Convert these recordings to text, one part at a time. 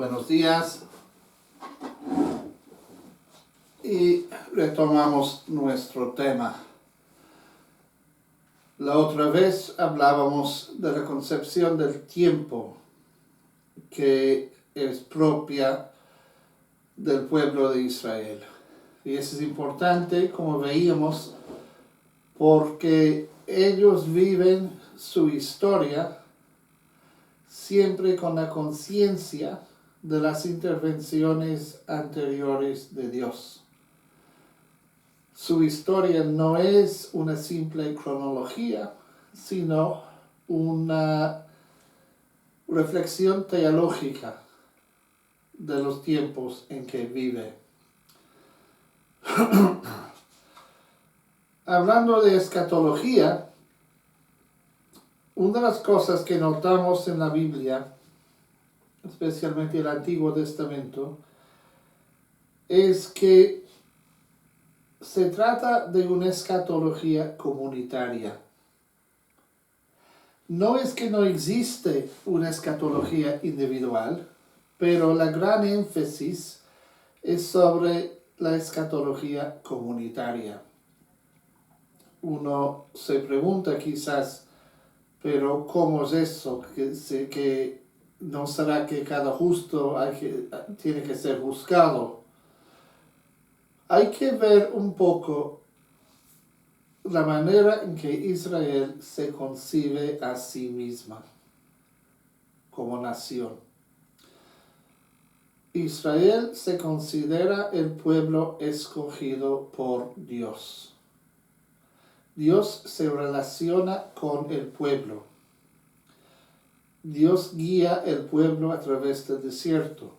Buenos días. Y retomamos nuestro tema. La otra vez hablábamos de la concepción del tiempo que es propia del pueblo de Israel. Y eso es importante, como veíamos, porque ellos viven su historia siempre con la conciencia de las intervenciones anteriores de Dios. Su historia no es una simple cronología, sino una reflexión teológica de los tiempos en que vive. Hablando de escatología, una de las cosas que notamos en la Biblia, especialmente el Antiguo Testamento, es que se trata de una escatología comunitaria. No es que no existe una escatología individual, pero la gran énfasis es sobre la escatología comunitaria. Uno se pregunta quizás, pero ¿cómo es eso? Que ¿no será que cada justo tiene que ser juzgado? Hay que ver un poco la manera en que Israel se concibe a sí misma como nación. Israel se considera el pueblo escogido por Dios. Dios se relaciona con el pueblo. Dios guía el pueblo a través del desierto.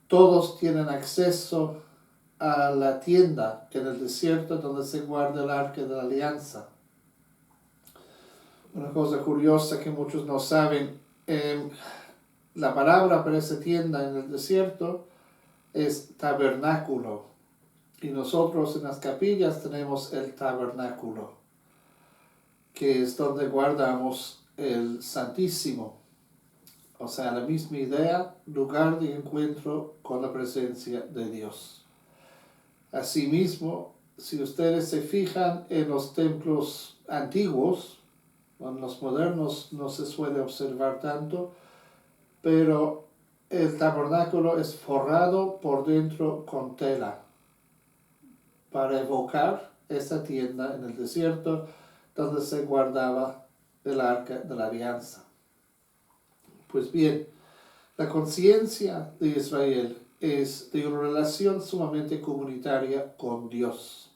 Todos tienen acceso a la tienda en el desierto donde se guarda el arca de la alianza. Una cosa curiosa que muchos no saben, la palabra para esa tienda en el desierto es tabernáculo. Y nosotros en las capillas tenemos el tabernáculo, que es donde guardamos el Santísimo. O sea, la misma idea, lugar de encuentro con la presencia de Dios. Asimismo, si ustedes se fijan en los templos antiguos, en los modernos no se suele observar tanto, pero el tabernáculo es forrado por dentro con tela para evocar esa tienda en el desierto donde se guardaba el arca de la alianza. Pues bien, la conciencia de Israel es de una relación sumamente comunitaria con Dios.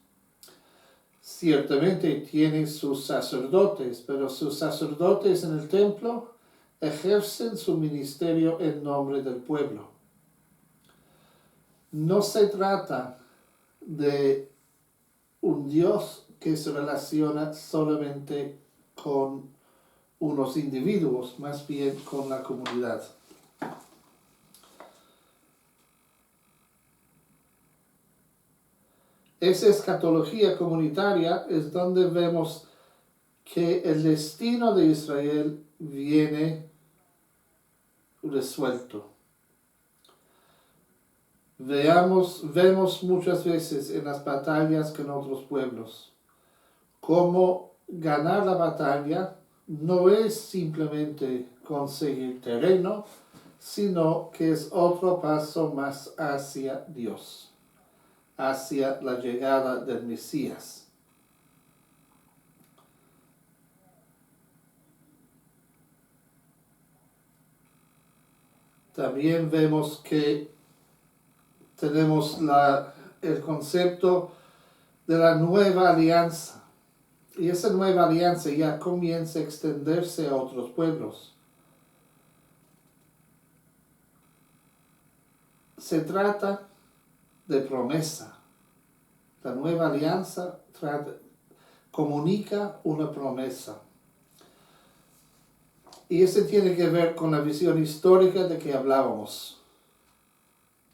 Ciertamente tiene sus sacerdotes, pero sus sacerdotes en el templo ejercen su ministerio en nombre del pueblo. No se trata de un Dios que se relaciona solamente con unos individuos, más bien con la comunidad. Esa escatología comunitaria es donde vemos que el destino de Israel viene resuelto. Vemos muchas veces en las batallas con otros pueblos cómo ganar la batalla no es simplemente conseguir terreno, sino que es otro paso más hacia Dios, hacia la llegada del Mesías. También vemos que tenemos el concepto de la nueva alianza. Y esa nueva alianza ya comienza a extenderse a otros pueblos. Se trata de promesa. La nueva alianza comunica una promesa. Y eso tiene que ver con la visión histórica de que hablábamos.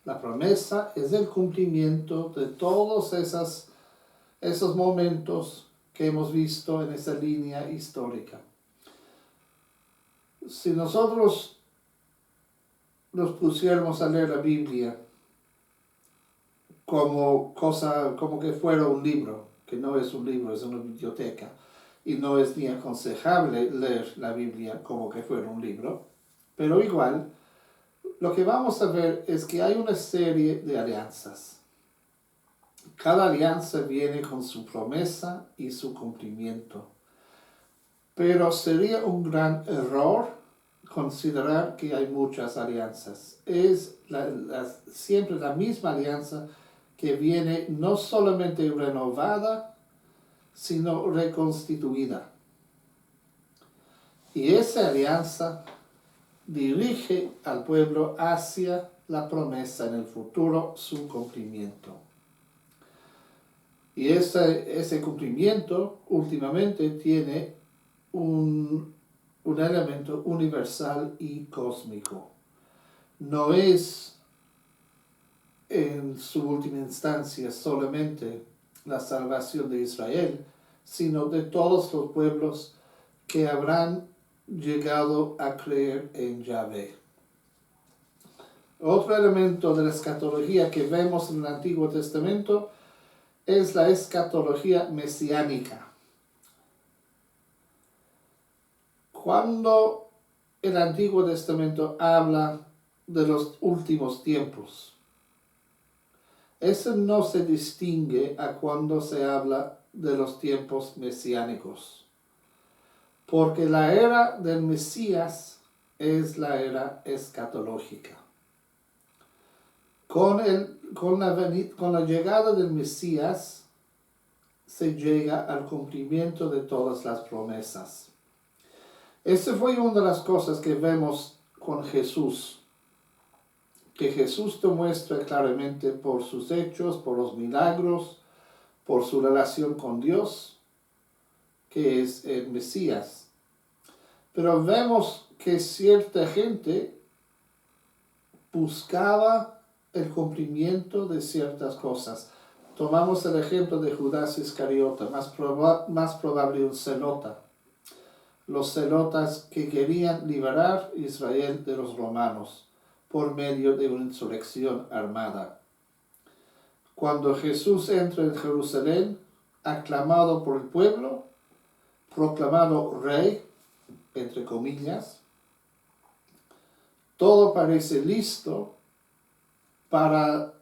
La promesa es el cumplimiento de todos esos momentos que hemos visto en esa línea histórica. Si nosotros nos pusiéramos a leer la Biblia como que fuera un libro, que no es un libro, es una biblioteca, y no es ni aconsejable leer la Biblia como que fuera un libro, pero igual, lo que vamos a ver es que hay una serie de alianzas. Cada alianza viene con su promesa y su cumplimiento. Pero sería un gran error considerar que hay muchas alianzas. Es siempre la misma alianza que viene no solamente renovada, sino reconstituida. Y esa alianza dirige al pueblo hacia la promesa en el futuro, su cumplimiento. Y ese cumplimiento últimamente tiene un elemento universal y cósmico. No es en su última instancia solamente la salvación de Israel, sino de todos los pueblos que habrán llegado a creer en Yahvé. Otro elemento de la escatología que vemos en el Antiguo Testamento es la escatología mesiánica. Cuando el Antiguo Testamento habla de los últimos tiempos, eso no se distingue a cuando se habla de los tiempos mesiánicos, porque la era del Mesías es la era escatológica. Con la llegada del Mesías se llega al cumplimiento de todas las promesas. Esa fue una de las cosas que vemos con Jesús, que Jesús te muestra claramente por sus hechos, por los milagros, por su relación con Dios, que es el Mesías. Pero vemos que cierta gente buscaba el cumplimiento de ciertas cosas. Tomamos el ejemplo de Judas Iscariota, más probable un celota. Los celotas que querían liberar a Israel de los romanos por medio de una insurrección armada. Cuando Jesús entra en Jerusalén, aclamado por el pueblo, proclamado rey, entre comillas, todo parece listo para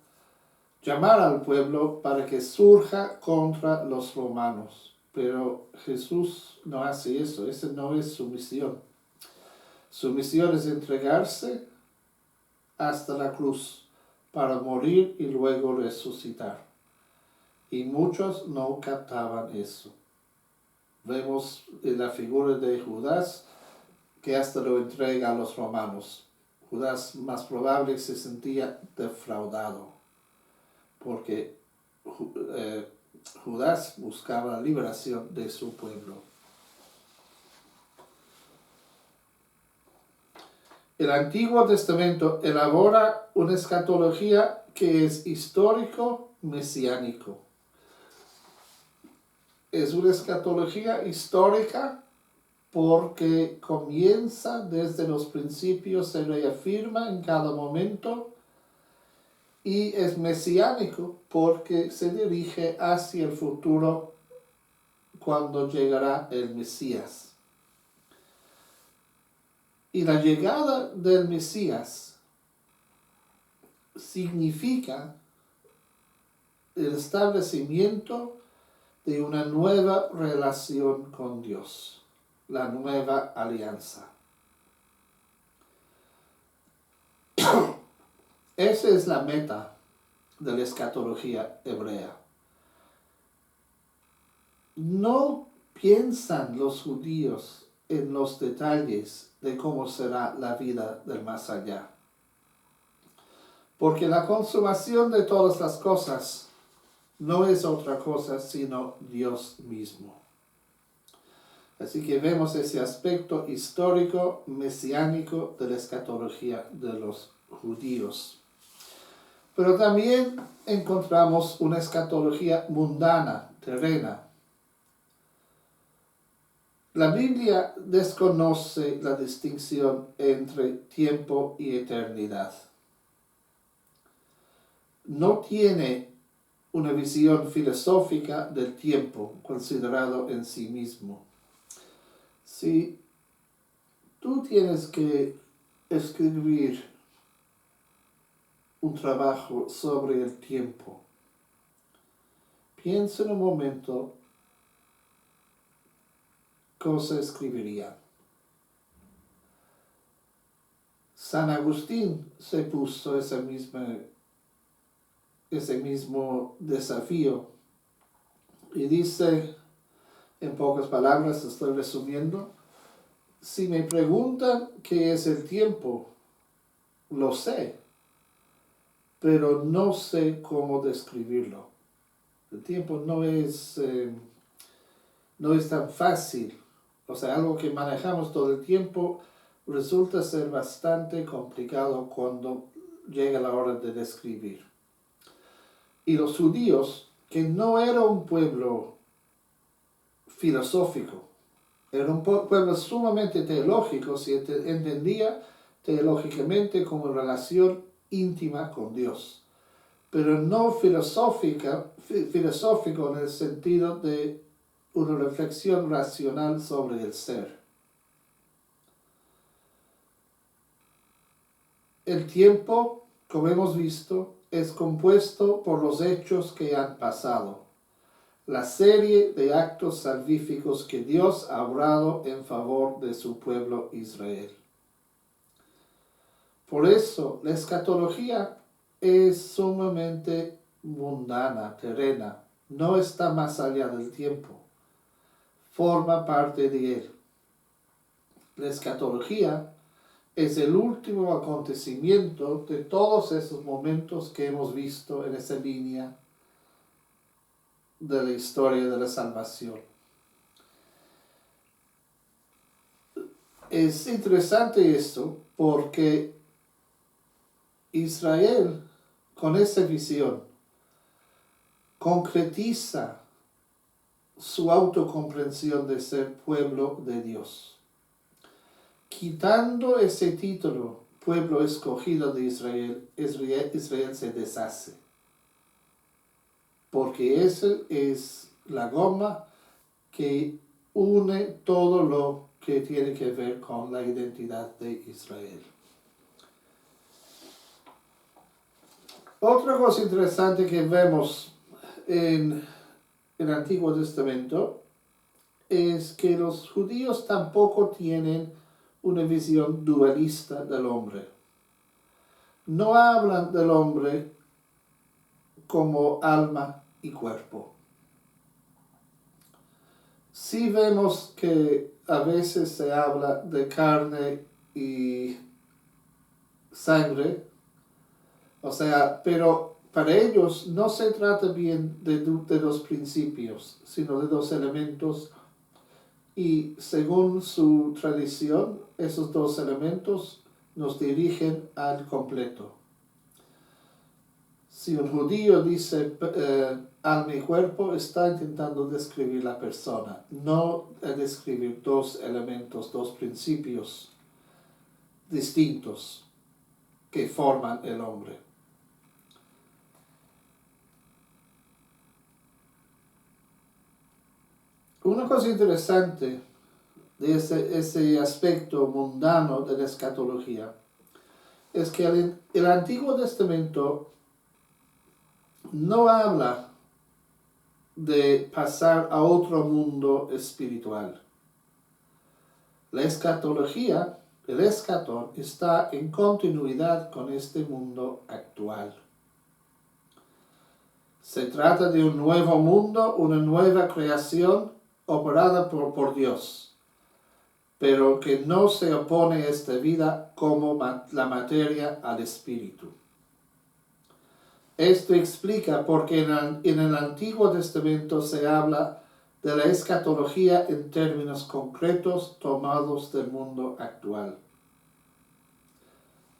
llamar al pueblo para que surja contra los romanos. Pero Jesús no hace eso, esa no es su misión. Su misión es entregarse hasta la cruz para morir y luego resucitar. Y muchos no captaban eso. Vemos en la figura de Judas que hasta lo entrega a los romanos. Judas más probable se sentía defraudado porque Judas buscaba la liberación de su pueblo. El Antiguo Testamento elabora una escatología que es histórico-mesiánico. Es una escatología histórica porque comienza desde los principios, se reafirma en cada momento, y es mesiánico porque se dirige hacia el futuro cuando llegará el Mesías. Y la llegada del Mesías significa el establecimiento de una nueva relación con Dios, la nueva alianza. Esa es la meta de la escatología hebrea. No piensan los judíos en los detalles de cómo será la vida del más allá, porque la consumación de todas las cosas no es otra cosa sino Dios mismo. Así que vemos ese aspecto histórico, mesiánico de la escatología de los judíos. Pero también encontramos una escatología mundana, terrena. La Biblia desconoce la distinción entre tiempo y eternidad. No tiene una visión filosófica del tiempo considerado en sí mismo. Si tú tienes que escribir un trabajo sobre el tiempo, piensa en un momento, cosa escribiría. San Agustín se puso ese mismo desafío y dice, en pocas palabras, estoy resumiendo, si me preguntan qué es el tiempo, lo sé, pero no sé cómo describirlo. El tiempo no es tan fácil. O sea, algo que manejamos todo el tiempo resulta ser bastante complicado cuando llega la hora de describir. Y los judíos, que no era un pueblo filosófico, era un pueblo sumamente teológico, se entendía teológicamente como relación íntima con Dios, pero no filosófico en el sentido de una reflexión racional sobre el ser. El tiempo, como hemos visto, es compuesto por los hechos que han pasado, la serie de actos salvíficos que Dios ha obrado en favor de su pueblo Israel. Por eso, la escatología es sumamente mundana, terrena, no está más allá del tiempo, forma parte de él. La escatología es el último acontecimiento de todos esos momentos que hemos visto en esa línea de la historia de la salvación. Es interesante esto porque Israel, con esa visión, concretiza su autocomprensión de ser pueblo de Dios. Quitando ese título, pueblo escogido de Israel, Israel se deshace. Porque esa es la goma que une todo lo que tiene que ver con la identidad de Israel. Otra cosa interesante que vemos en el Antiguo Testamento es que los judíos tampoco tienen una visión dualista del hombre. No hablan del hombre como alma y cuerpo. Sí vemos que a veces se habla de carne y sangre, o sea, pero para ellos no se trata bien de dos principios, sino de dos elementos, y según su tradición, esos dos elementos nos dirigen al completo. Si un judío dice alma y cuerpo, está intentando describir la persona, no describir dos elementos, dos principios distintos que forman el hombre. Una cosa interesante de ese aspecto mundano de la escatología es que el Antiguo Testamento no habla de pasar a otro mundo espiritual. La escatología, el escatón, está en continuidad con este mundo actual. Se trata de un nuevo mundo, una nueva creación operada por Dios, pero que no se opone a esta vida como la materia al espíritu. Esto explica por qué en el Antiguo Testamento se habla de la escatología en términos concretos tomados del mundo actual.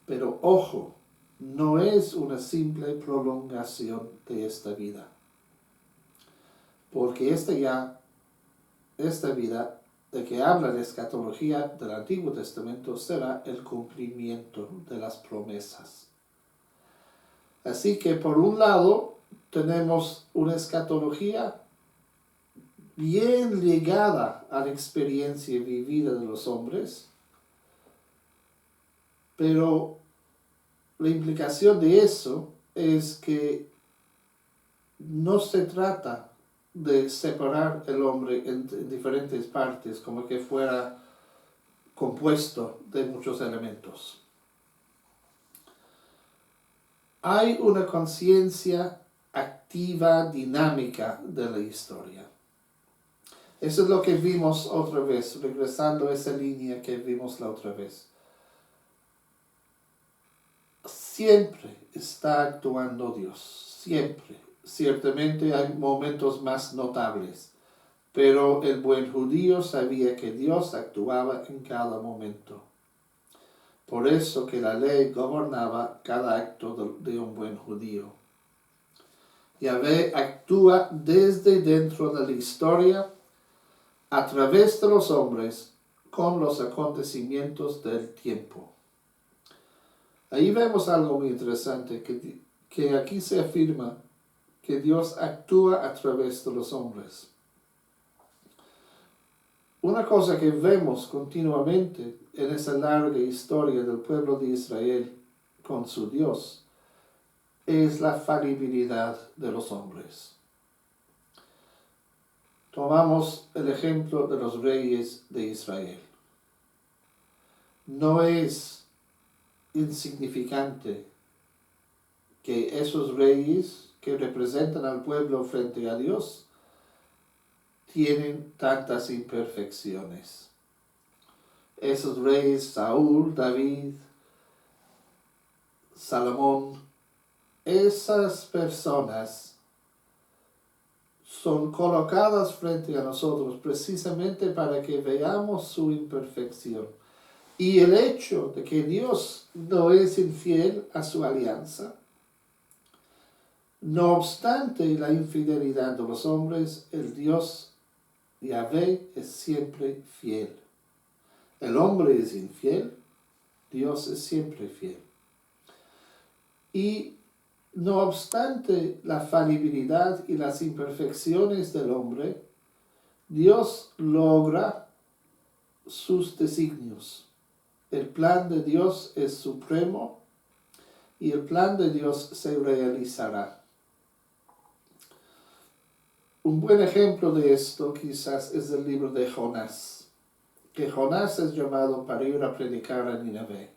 Pero ojo, no es una simple prolongación de esta vida, porque esta vida de que habla la escatología del Antiguo Testamento será el cumplimiento de las promesas. Así que por un lado tenemos una escatología bien ligada a la experiencia vivida de los hombres, pero la implicación de eso es que no se trata de separar el hombre en diferentes partes, como que fuera compuesto de muchos elementos. Hay una conciencia activa, dinámica de la historia. Eso es lo que vimos otra vez, regresando a esa línea que vimos la otra vez. Siempre está actuando Dios, siempre. Ciertamente hay momentos más notables, pero el buen judío sabía que Dios actuaba en cada momento. Por eso que la ley gobernaba cada acto de un buen judío. Yahvé actúa desde dentro de la historia, a través de los hombres, con los acontecimientos del tiempo. Ahí vemos algo muy interesante, que aquí se afirma que Dios actúa a través de los hombres. Una cosa que vemos continuamente en esa larga historia del pueblo de Israel con su Dios es la falibilidad de los hombres. Tomamos el ejemplo de los reyes de Israel. No es insignificante que esos reyes que representan al pueblo frente a Dios tienen tantas imperfecciones. Esos reyes, Saúl, David, Salomón, esas personas son colocadas frente a nosotros precisamente para que veamos su imperfección. Y el hecho de que Dios no es infiel a su alianza, no obstante la infidelidad de los hombres, el Dios Yahvé es siempre fiel. El hombre es infiel, Dios es siempre fiel. Y no obstante la falibilidad y las imperfecciones del hombre, Dios logra sus designios. El plan de Dios es supremo y el plan de Dios se realizará. Un buen ejemplo de esto quizás es el libro de Jonás, que Jonás es llamado para ir a predicar a Nínive.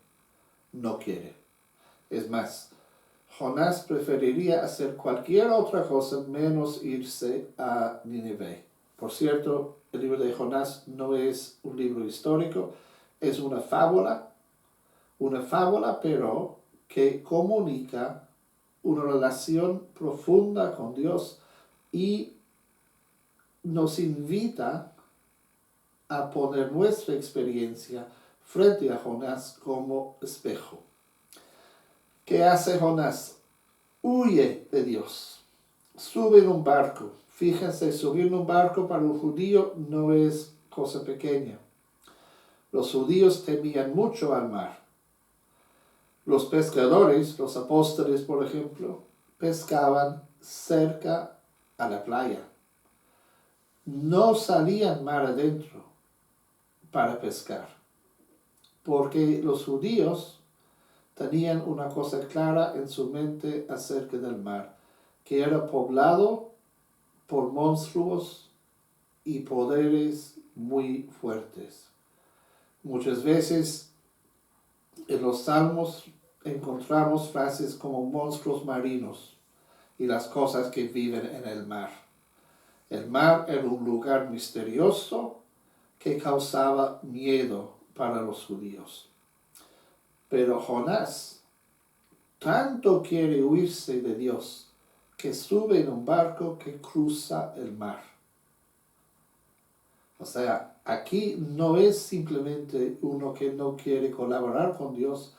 No quiere. Es más, Jonás preferiría hacer cualquier otra cosa menos irse a Nínive. Por cierto, el libro de Jonás no es un libro histórico, es una fábula pero que comunica una relación profunda con Dios y nos invita a poner nuestra experiencia frente a Jonás como espejo. ¿Qué hace Jonás? Huye de Dios. Sube en un barco. Fíjense, subir en un barco para un judío no es cosa pequeña. Los judíos temían mucho al mar. Los pescadores, los apóstoles por ejemplo, pescaban cerca a la playa. No salían mar adentro para pescar, porque los judíos tenían una cosa clara en su mente acerca del mar, que era poblado por monstruos y poderes muy fuertes. Muchas veces en los salmos encontramos frases como monstruos marinos y las cosas que viven en el mar. El mar era un lugar misterioso que causaba miedo para los judíos. Pero Jonás tanto quiere huirse de Dios que sube en un barco que cruza el mar. O sea, aquí no es simplemente uno que no quiere colaborar con Dios,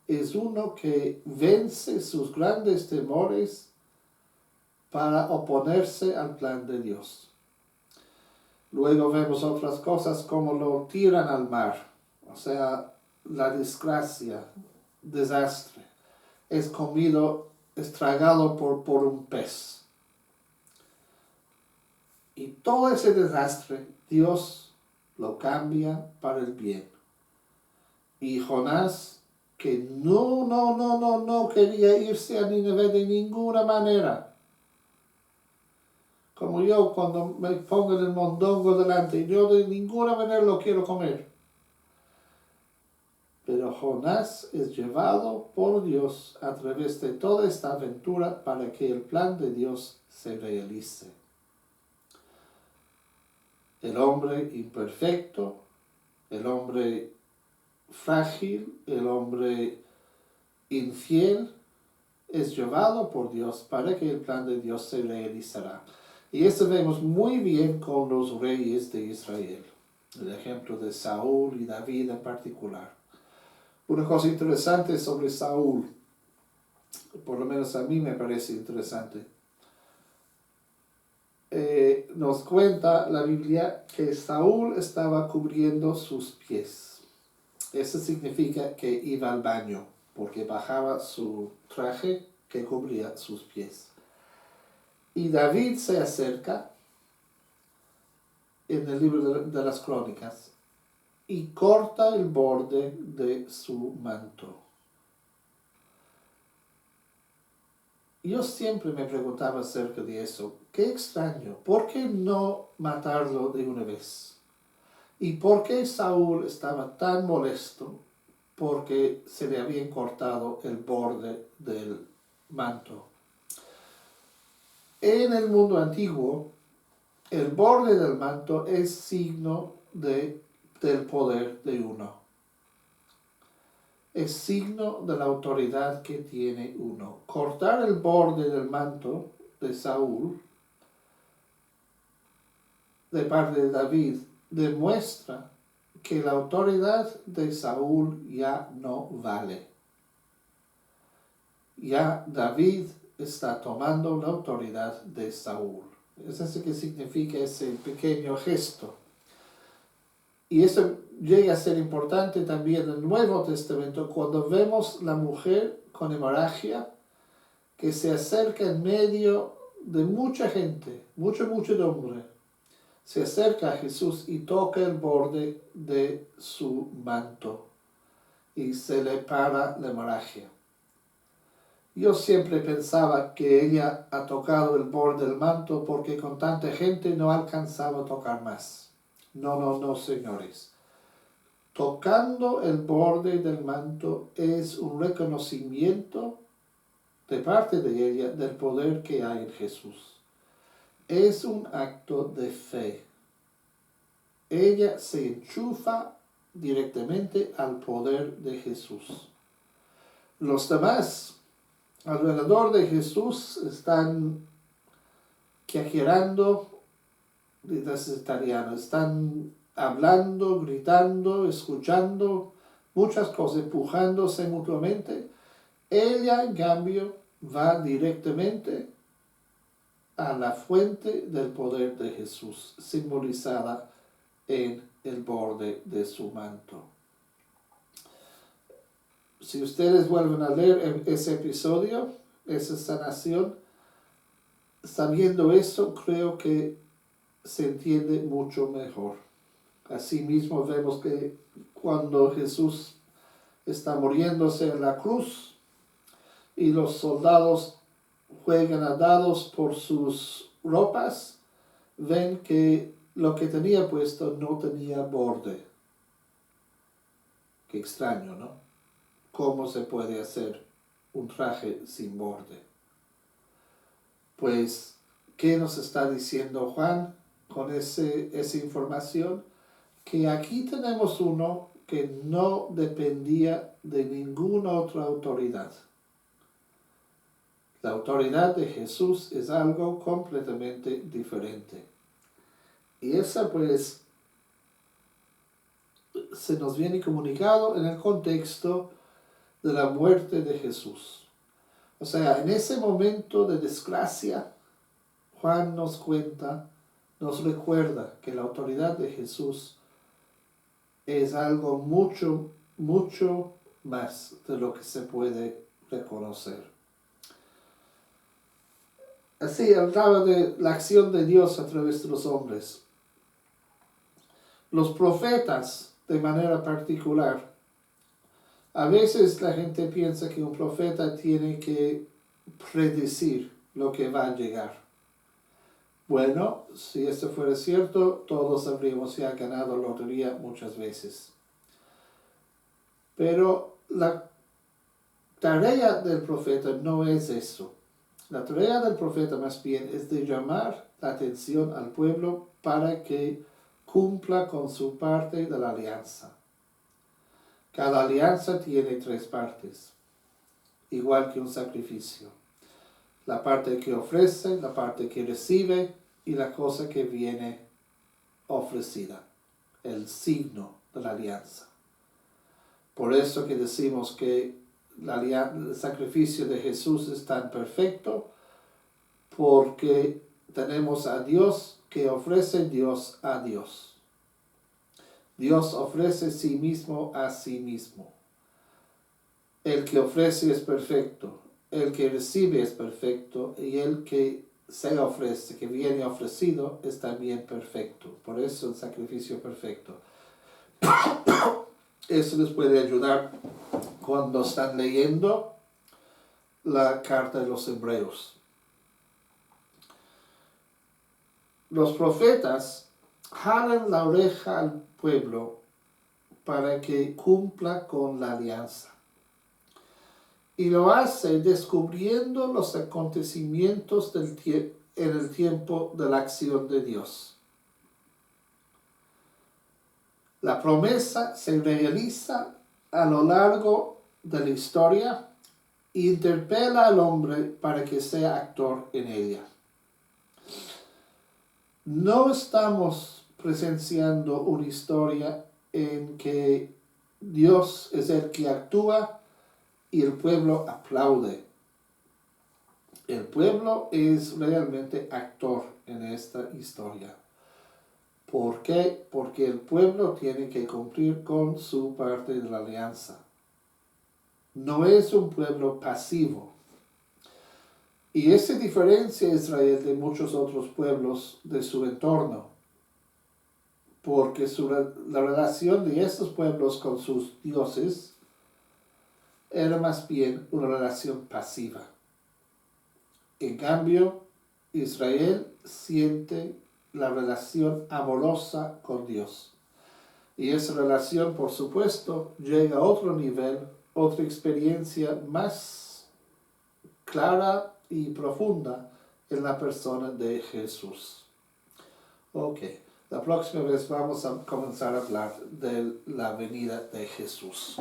es uno que vence sus grandes temores para oponerse al plan de Dios. Luego vemos otras cosas como lo tiran al mar, o sea, la desgracia, desastre, es comido, es tragado por un pez. Y todo ese desastre, Dios lo cambia para el bien. Y Jonás, que no quería irse a Nínive de ninguna manera. Como yo cuando me pongo el mondongo delante, yo de ninguna manera lo quiero comer. Pero Jonás es llevado por Dios a través de toda esta aventura para que el plan de Dios se realice. El hombre imperfecto, el hombre frágil, el hombre infiel, es llevado por Dios para que el plan de Dios se realizará. Y eso vemos muy bien con los reyes de Israel. El ejemplo de Saúl y David en particular. Una cosa interesante sobre Saúl, por lo menos a mí me parece interesante. Nos cuenta la Biblia que Saúl estaba cubriendo sus pies. Eso significa que iba al baño, porque bajaba su traje que cubría sus pies. Y David se acerca en el libro de las Crónicas y corta el borde de su manto. Yo siempre me preguntaba acerca de eso. Qué extraño. ¿Por qué no matarlo de una vez? ¿Y por qué Saúl estaba tan molesto porque se le habían cortado el borde del manto? En el mundo antiguo, el borde del manto es signo del poder de uno. Es signo de la autoridad que tiene uno. Cortar el borde del manto de Saúl, de parte de David, demuestra que la autoridad de Saúl ya no vale. Ya David está tomando la autoridad de Saúl. Es eso que significa ese pequeño gesto. Y eso llega a ser importante también en el Nuevo Testamento cuando vemos la mujer con hemorragia que se acerca en medio de mucha gente, mucha muchedumbre. Se acerca a Jesús y toca el borde de su manto y se le para la hemorragia. Yo siempre pensaba que ella ha tocado el borde del manto porque con tanta gente no alcanzaba a tocar más. No, señores. Tocando el borde del manto es un reconocimiento de parte de ella del poder que hay en Jesús. Es un acto de fe. Ella se enchufa directamente al poder de Jesús. Los demás alrededor de Jesús están quejerando, están hablando, gritando, escuchando, muchas cosas, empujándose mutuamente. Ella, en cambio, va directamente a la fuente del poder de Jesús, simbolizada en el borde de su manto. Si ustedes vuelven a leer ese episodio, esa sanación, sabiendo eso, creo que se entiende mucho mejor. Asimismo vemos que cuando Jesús está muriéndose en la cruz y los soldados juegan a dados por sus ropas, ven que lo que tenía puesto no tenía borde. Qué extraño, ¿no? ¿Cómo se puede hacer un traje sin borde? Pues, ¿qué nos está diciendo Juan con esa información? Que aquí tenemos uno que no dependía de ninguna otra autoridad. La autoridad de Jesús es algo completamente diferente. Y esa pues se nos viene comunicado en el contexto de la muerte de Jesús. O sea, en ese momento de desgracia, Juan nos cuenta nos recuerda que la autoridad de Jesús es algo mucho, mucho más de lo que se puede reconocer. Así hablaba de la acción de Dios a través de los hombres. Los profetas, de manera particular, a veces la gente piensa que un profeta tiene que predecir lo que va a llegar. Bueno, si esto fuera cierto, todos habríamos ya ganado lotería muchas veces. Pero la tarea del profeta no es eso. La tarea del profeta más bien es de llamar la atención al pueblo para que cumpla con su parte de la alianza. Cada alianza tiene 3 partes, igual que un sacrificio. La parte que ofrece, la parte que recibe y la cosa que viene ofrecida, el signo de la alianza. Por eso que decimos que el sacrificio de Jesús es tan perfecto, porque tenemos a Dios que ofrece Dios a Dios. Dios ofrece sí mismo a sí mismo. El que ofrece es perfecto, el que recibe es perfecto y el que se ofrece, que viene ofrecido, es también perfecto. Por eso el sacrificio perfecto. Eso les puede ayudar cuando están leyendo la carta de los Hebreos. Los profetas jalan la oreja al pueblo para que cumpla con la alianza. Y lo hace descubriendo los acontecimientos en el tiempo de la acción de Dios. La promesa se realiza a lo largo de la historia e interpela al hombre para que sea actor en ella. No estamos presenciando una historia en que Dios es el que actúa y el pueblo aplaude. El pueblo es realmente actor en esta historia. ¿Por qué? Porque el pueblo tiene que cumplir con su parte de la alianza. No es un pueblo pasivo. Y esa diferencia a Israel de muchos otros pueblos de su entorno. Porque la relación de estos pueblos con sus dioses era más bien una relación pasiva. En cambio, Israel siente la relación amorosa con Dios. Y esa relación, por supuesto, llega a otro nivel, otra experiencia más clara y profunda en la persona de Jesús. Ok, la próxima vez vamos a comenzar a hablar de la venida de Jesús.